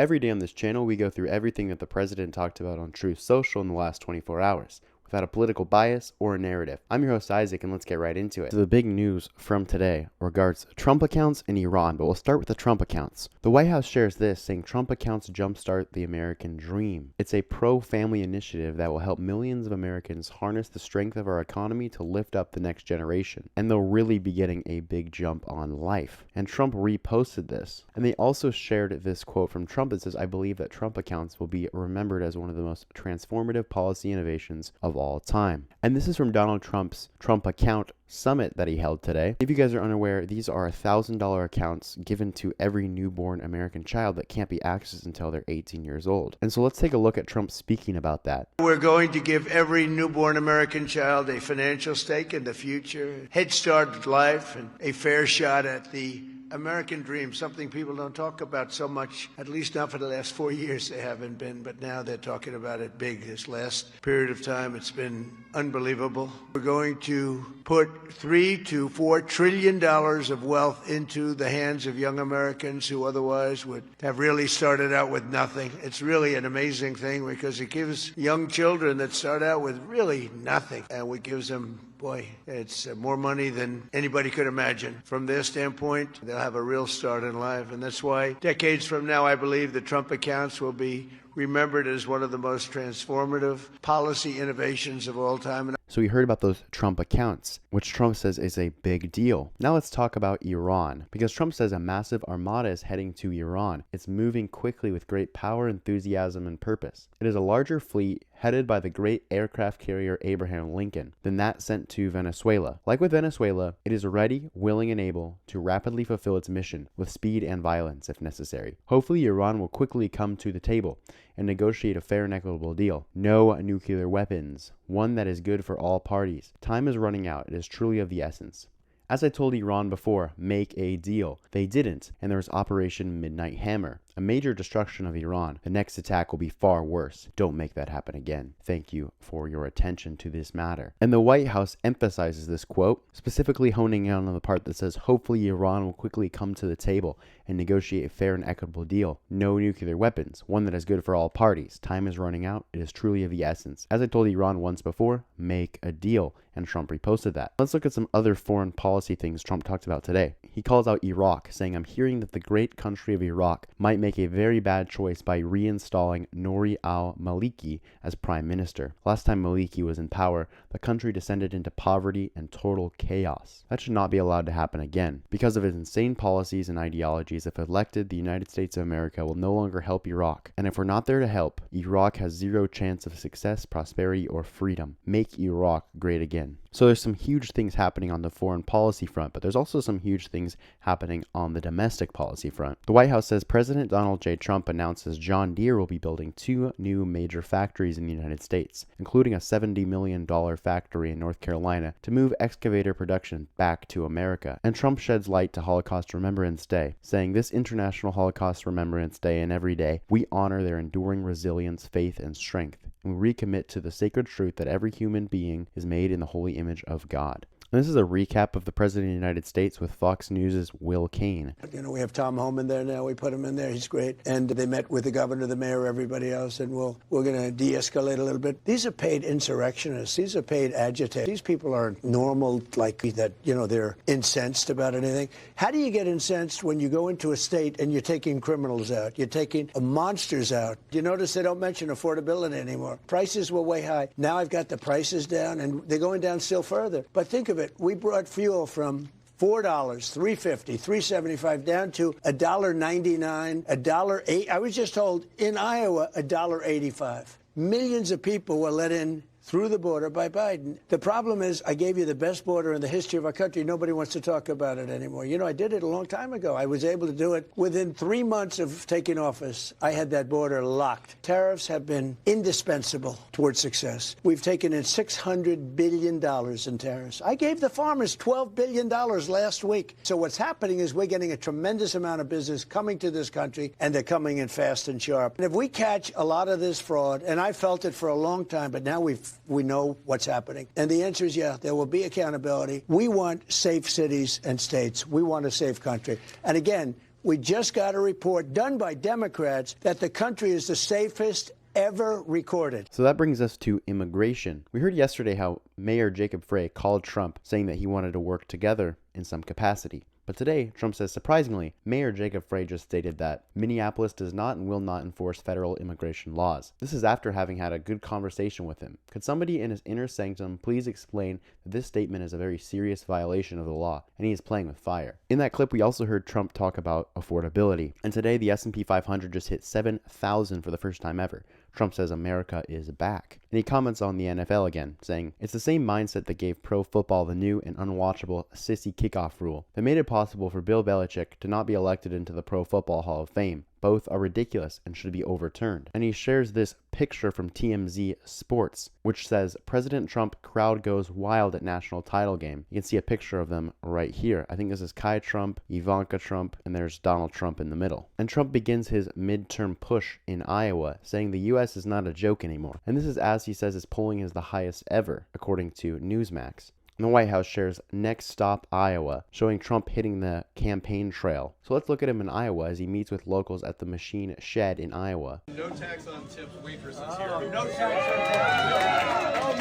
Every day on this channel, we go through everything that the president talked about on Truth Social in the last 24 hours, without a political bias or a narrative. I'm your host, Isaac, and let's get right into it. So the big news from today regards Trump accounts in Iran, but we'll start with the Trump accounts. The White House shares this, saying Trump accounts jumpstart the American dream. It's a pro-family initiative that will help millions of Americans harness the strength of our economy to lift up the next generation, and they'll really be getting a big jump on life. And Trump reposted this, and they also shared this quote from Trump that says, "I believe that Trump accounts will be remembered as one of the most transformative policy innovations of all time." And this is from Donald Trump's Trump account summit that he held today. If you guys are unaware, these are $1,000 accounts given to every newborn American child that can't be accessed until they're 18 years old. And so let's take a look at Trump speaking about that. We're going to give every newborn American child a financial stake in the future, head start at life, and a fair shot at the American dream, something people don't talk about so much, at least not for the last 4 years they haven't been, but now they're talking about it big. This last period of time, it's been unbelievable. We're going to put $3 to $4 trillion of wealth into the hands of young Americans who otherwise would have really started out with nothing. It's really an amazing thing because it gives young children that start out with really nothing, and we gives them, boy, it's more money than anybody could imagine. From their standpoint, they'll have a real start in life. And that's why decades from now, I believe the Trump accounts will be remembered as one of the most transformative policy innovations of all time. So we heard about those Trump accounts, which Trump says is a big deal. Now let's talk about Iran, because Trump says a massive armada is heading to Iran. It's moving quickly with great power, enthusiasm, and purpose. It is a larger fleet headed by the great aircraft carrier Abraham Lincoln than that sent to Venezuela. Like with Venezuela, it is ready, willing, and able to rapidly fulfill its mission with speed and violence if necessary. Hopefully, Iran will quickly come to the table and negotiate a fair and equitable deal. No nuclear weapons, one that is good for all parties. Time is running out. It is truly of the essence. As I told Iran before, make a deal. They didn't, and there was Operation Midnight Hammer, a major destruction of Iran. The next attack will be far worse. Don't make that happen again. Thank you for your attention to this matter. And the White House emphasizes this quote, specifically honing in on the part that says, hopefully Iran will quickly come to the table and negotiate a fair and equitable deal. No nuclear weapons, one that is good for all parties. Time is running out. It is truly of the essence. As I told Iran once before, make a deal. And Trump reposted that. Let's look at some other foreign policy things Trump talked about today. He calls out Iraq, saying, "I'm hearing that the great country of Iraq might make a very bad choice by reinstalling Nouri al-Maliki as prime minister. Last time Maliki was in power, the country descended into poverty and total chaos. That should not be allowed to happen again. Because of his insane policies and ideologies, if elected, the United States of America will no longer help Iraq. And if we're not there to help, Iraq has zero chance of success, prosperity, or freedom. Make Iraq great again." So there's some huge things happening on the foreign policy front, but there's also some huge things happening on the domestic policy front. The White House says President Donald J. Trump announces John Deere will be building 2 new major factories in the United States, including a $70 million factory in North Carolina to move excavator production back to America. And Trump sheds light to Holocaust Remembrance Day, saying this International Holocaust Remembrance Day and every day, we honor their enduring resilience, faith, and strength, and we recommit to the sacred truth that every human being is made in the holy image of God. And this is a recap of the President of the United States with Fox News' Will Cain. You know, we have Tom Homan there now. We put him in there. He's great. And they met with the governor, the mayor, everybody else, and we're going to de-escalate a little bit. These are paid insurrectionists. These are paid agitators. These people aren't normal, like that, you know, they're incensed about anything. How do you get incensed when you go into a state and you're taking criminals out? You're taking monsters out. You notice they don't mention affordability anymore. Prices were way high. Now I've got the prices down, and they're going down still further. But think of it. We brought fuel from $4, $3.50, $3.75 down to $1.99, $1.08. I was just told in Iowa $1.85. Millions of people were let in through the border by Biden. The problem is I gave you the best border in the history of our country. Nobody wants to talk about it anymore. You know, I did it a long time ago. I was able to do it within 3 months of taking office. I had that border locked. Tariffs have been indispensable towards success. We've taken in $600 billion in tariffs. I gave the farmers $12 billion last week. So what's happening is we're getting a tremendous amount of business coming to this country, and they're coming in fast and sharp. And if we catch a lot of this fraud, and I felt it for a long time, but now we know what's happening. And the answer is, yeah, there will be accountability. We want safe cities and states. We want a safe country. And again, We just got a report done by Democrats that the country is the safest ever recorded. So that brings us to immigration. We heard yesterday how Mayor Jacob Frey called Trump, saying that he wanted to work together in some capacity. But today, Trump says, surprisingly, Mayor Jacob Frey just stated that Minneapolis does not and will not enforce federal immigration laws. This is after having had a good conversation with him. Could somebody in his inner sanctum please explain that this statement is a very serious violation of the law, and he is playing with fire? In that clip, we also heard Trump talk about affordability. And today, the S&P 500 just hit 7,000 for the first time ever. Trump says America is back. And he comments on the NFL again, saying, it's the same mindset that gave pro football the new and unwatchable sissy kickoff rule that made it possible for Bill Belichick to not be elected into the Pro Football Hall of Fame. Both are ridiculous and should be overturned. And he shares this picture from TMZ Sports, which says, President Trump crowd goes wild at national title game. You can see a picture of them right here. I think this is Kai Trump, Ivanka Trump, and there's Donald Trump in the middle. And Trump begins his midterm push in Iowa, saying the U.S. is not a joke anymore. And this is as he says his polling is the highest ever, according to Newsmax. And the White House shares Next Stop Iowa, showing Trump hitting the campaign trail. So let's look at him in Iowa as he meets with locals at the Machine Shed in Iowa. No tax on tips waitresses here. No tax on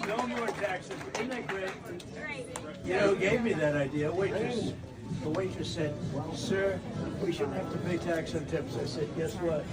tips. No more. No more taxes. Isn't that great? You know who gave me that idea? Waitress. The waitress said, sir, we shouldn't have to pay tax on tips. I said, guess what?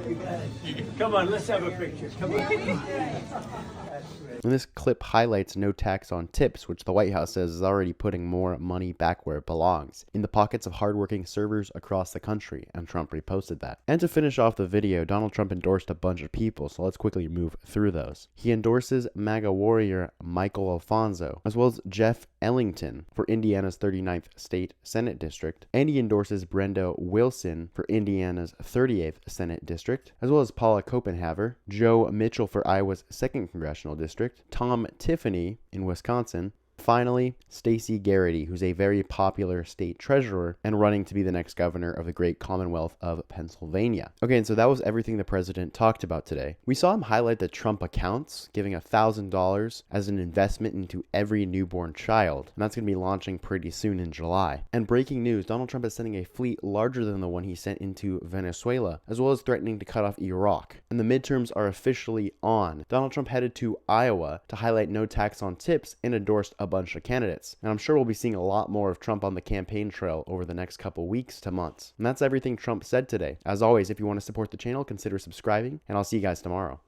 You got it. Come on, let's have a picture. Come on. That's great. And this clip highlights no tax on tips, which the White House says is already putting more money back where it belongs, in the pockets of hardworking servers across the country, and Trump reposted that. And to finish off the video, Donald Trump endorsed a bunch of people, so let's quickly move through those. He endorses MAGA warrior Michael Alfonso, as well as Jeff Ellington for Indiana's 39th State Senate District, and he endorses Brenda Wilson for Indiana's 38th Senate District, as well as Paula Copenhaver, Joe Mitchell for Iowa's 2nd Congressional District, Tom Tiffany in Wisconsin, finally, Stacey Garrity, who's a very popular state treasurer and running to be the next governor of the great Commonwealth of Pennsylvania. Okay, and so that was everything the president talked about today. We saw him highlight the Trump accounts, giving $1,000 as an investment into every newborn child, and that's going to be launching pretty soon in July. And breaking news, Donald Trump is sending a fleet larger than the one he sent into Venezuela, as well as threatening to cut off Iraq. And the midterms are officially on. Donald Trump headed to Iowa to highlight no tax on tips and endorsed a bunch of candidates. And I'm sure we'll be seeing a lot more of Trump on the campaign trail over the next couple weeks to months. And that's everything Trump said today. As always, if you want to support the channel, consider subscribing, and I'll see you guys tomorrow.